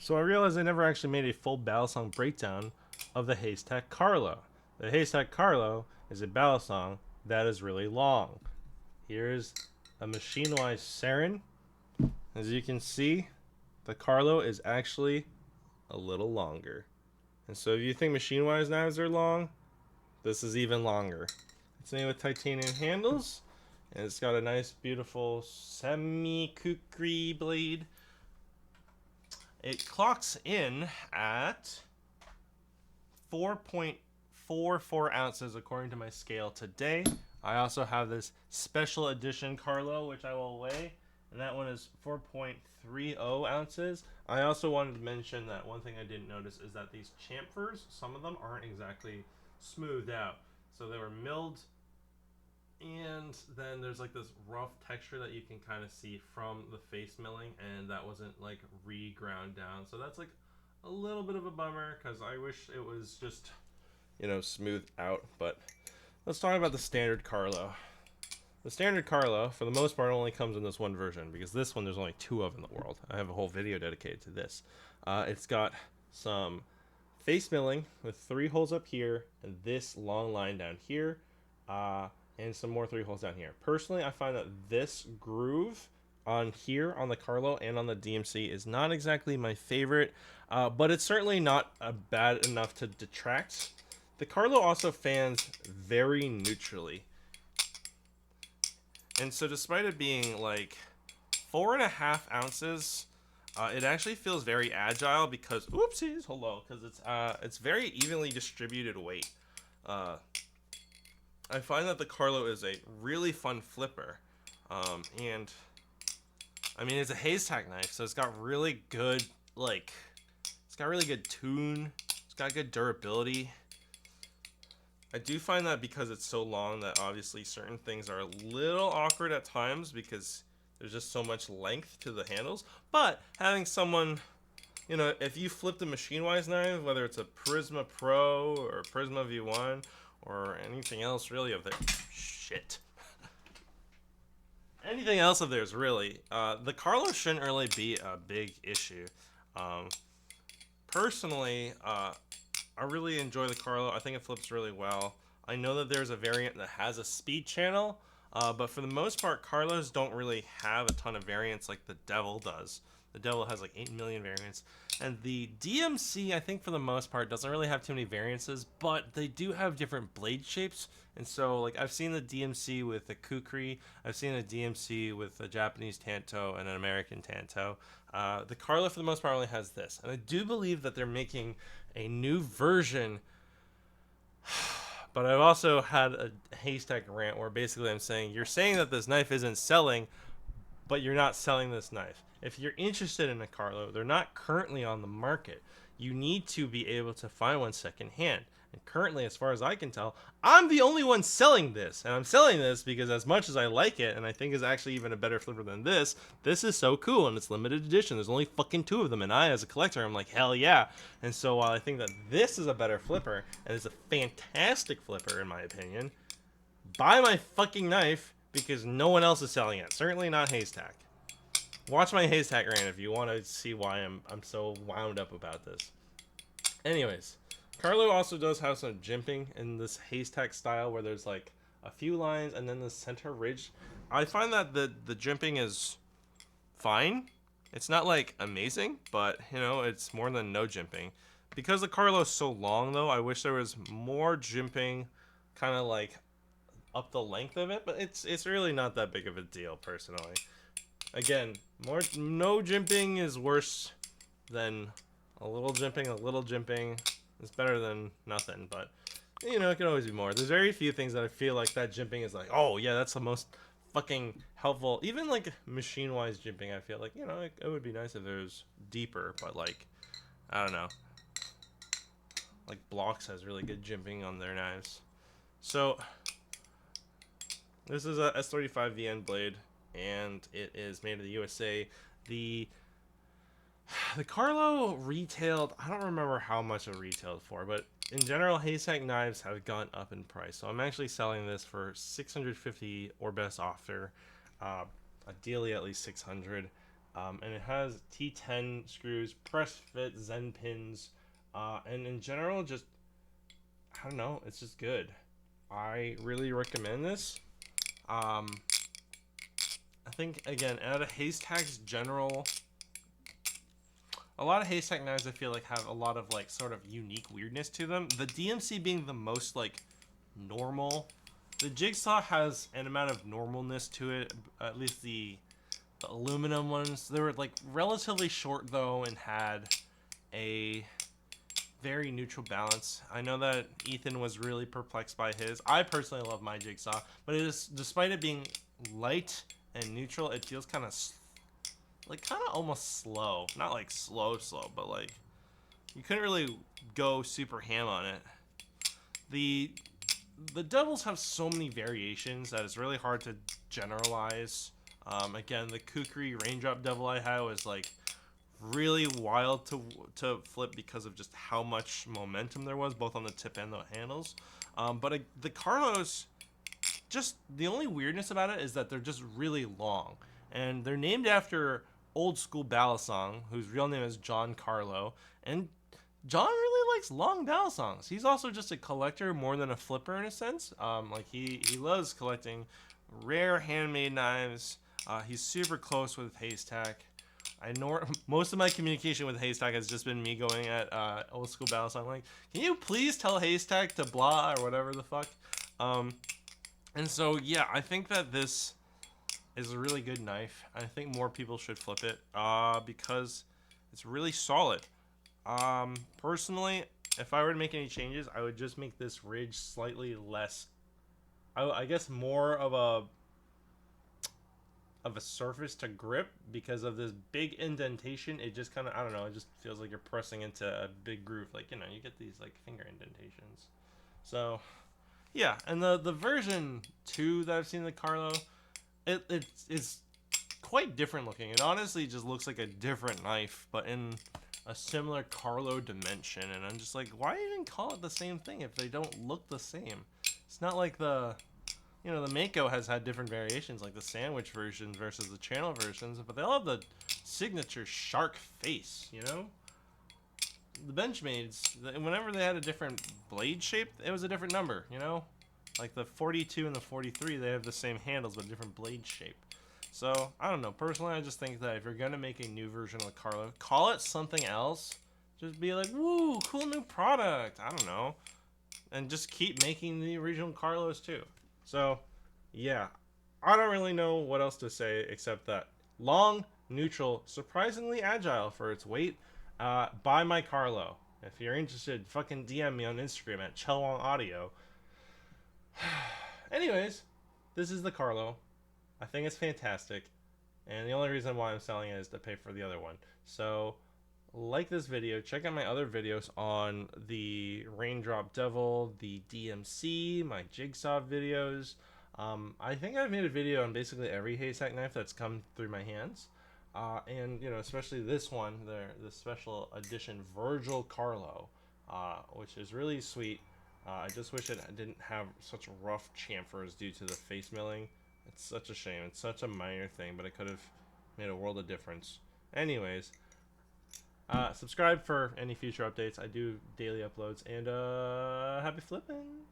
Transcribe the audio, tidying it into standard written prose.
So I realized I never actually made a full Balisong breakdown of the Hazetac Carlo. The Hazetac Carlo is a Balisong that is really long. Here's a machine-wise Sarin. As you can see, the Carlo is actually a little longer. And so if you think machine-wise knives are long, this is even longer. It's made with titanium handles, and it's got a nice, beautiful semi-kukri blade. It clocks in at 4.44 ounces according to my scale today. I also have this special edition Carlo, which I will weigh, and that one is 4.30 ounces. I also wanted to mention that one thing I didn't notice is that these chamfers, some of them aren't exactly smoothed out. So they were milled, and then there's like this rough texture that you can kind of see from the face milling, and that wasn't like re-ground down. So that's like a little bit of a bummer because I wish it was just, smoothed out. But let's talk about the standard Carlo. The standard Carlo, for the most part, only comes in this one version because this one there's only two of in the world. I have a whole video dedicated to this. It's got some face milling with 3 holes up here and this long line down here, and some more 3 holes down here. Personally, I find that this groove on here on the Carlo and on the DMC is not exactly my favorite, but it's certainly not bad enough to detract. The Carlo also fans very neutrally. And so despite it being like 4.5 ounces, it actually feels very agile because, oopsies, hello, because it's very evenly distributed weight. I find that the Carlo is a really fun flipper, and I mean it's a Hazetac knife, so it's got really good tune, it's got good durability. I do find that because it's so long that obviously certain things are a little awkward at times because there's just so much length to the handles. But having someone, if you flip the machine-wise knife, whether it's a Prisma Pro or Prisma V1 or anything else really of their shit. Anything else of theirs really, the Carlo shouldn't really be a big issue. Personally, I really enjoy the Carlo. I think it flips really well. I know that there's a variant that has a speed channel, but for the most part, Carlos don't really have a ton of variants like the Devil does. The Devil has like 8 million variants. And the DMC, I think for the most part, doesn't really have too many variances, but they do have different blade shapes. And so, like, I've seen the DMC with a kukri, I've seen a DMC with a Japanese tanto and an American tanto. The Carlo, for the most part, only has this. And I do believe that they're making a new version. But I've also had a Hazetac rant where basically I'm saying, you're saying that this knife isn't selling, but you're not selling this knife. If you're interested in a Carlo, they're not currently on the market. You need to be able to find one secondhand. And currently, as far as I can tell, I'm the only one selling this. And I'm selling this because as much as I like it, and I think is actually even a better flipper than this is so cool, and it's limited edition. There's only fucking 2 of them, and I, as a collector, I'm like, hell yeah. And so while I think that this is a better flipper, and it's a fantastic flipper in my opinion, buy my fucking knife because no one else is selling it. Certainly not Hazetac. Watch my Hazetac rant if you want to see why I'm so wound up about this. Anyways, Carlo also does have some jimping in this Hazetac style where there's like a few lines and then the center ridge. I find that the jimping is fine. It's not like amazing, but it's more than no jimping. Because the Carlo is so long though, I wish there was more jimping kind of like up the length of it, but it's really not that big of a deal personally. Again, no jimping is worse than a little jimping. A little jimping is better than nothing, but it can always be more. There's very few things that I feel like that jimping is like, oh yeah, that's the most fucking helpful. Even like machine-wise jimping, I feel like, it would be nice if it was deeper, but like, I don't know. Like Blocks has really good jimping on their knives. So this is a S35 VN blade, and it is made in the USA. The Carlo retailed, I don't remember how much it retailed for, but in general, Hazetac knives have gone up in price. So I'm actually selling this for $650 or best offer, ideally at least $600. And it has T10 screws, press fit Zen pins, and in general, just I don't know, it's just good. I really recommend this. Um, I think again, out of Hazetac's general, a lot of Haystack knives I feel like have a lot of like sort of unique weirdness to them. The DMC being the most like normal. The Jigsaw has an amount of normalness to it. At least the aluminum ones, they were like relatively short though and had a very neutral balance. I know that Ethan was really perplexed by his. I personally love my Jigsaw, but it is, despite it being light and neutral, it feels kind of almost slow. Not like slow, but like you couldn't really go super ham on it. The devils have so many variations that it's really hard to generalize. Again, the Kukri raindrop devil I had was like really wild to flip because of just how much momentum there was, both on the tip and the handles. But the Carlos, just the only weirdness about it is that they're just really long, and they're named after old school Balisong, whose real name is John Carlo, and John really likes long Balisongs. He's also just a collector more than a flipper in a sense. Like he loves collecting rare handmade knives. He's super close with Haystack. I know most of my communication with Haystack has just been me going at old school Balisong, like, can you please tell Haystack to blah or whatever the fuck. And so yeah, I think that this is a really good knife. I think more people should flip it because it's really solid. Personally, if I were to make any changes, I would just make this ridge slightly less. I guess more of a surface to grip because of this big indentation. It just kind of, I don't know, it just feels like you're pressing into a big groove. Like, you know, you get these like finger indentations. So yeah, and the version 2 that I've seen of the Carlo, it's quite different looking. It honestly just looks like a different knife, but in a similar Carlo dimension. And I'm just like, why even call it the same thing if they don't look the same? It's not like the Mako has had different variations, like the sandwich versions versus the channel versions, but they all have the signature shark face, you know? The Benchmades, whenever they had a different blade shape, it was a different number, you know? Like the 42 and the 43, they have the same handles but different blade shape. So, I don't know. Personally, I just think that if you're going to make a new version of the Carlo, call it something else. Just be like, woo, cool new product. I don't know. And just keep making the original Carlos too. So, yeah. I don't really know what else to say except that long, neutral, surprisingly agile for its weight. Buy my Carlo. If you're interested, fucking DM me on Instagram at Chelwong Audio. Anyways, this is the Carlo. I think it's fantastic, and the only reason why I'm selling it is to pay for the other one. So, like this video, check out my other videos on the Raindrop Devil, the DMC, my Jigsaw videos. I think I've made a video on basically every Haystack knife that's come through my hands. And, you know, especially this one, the special edition Virgil Carlo, which is really sweet. I just wish it didn't have such rough chamfers due to the face milling. It's such a shame. It's such a minor thing, but it could have made a world of difference. Anyways, subscribe for any future updates. I do daily uploads, and happy flipping!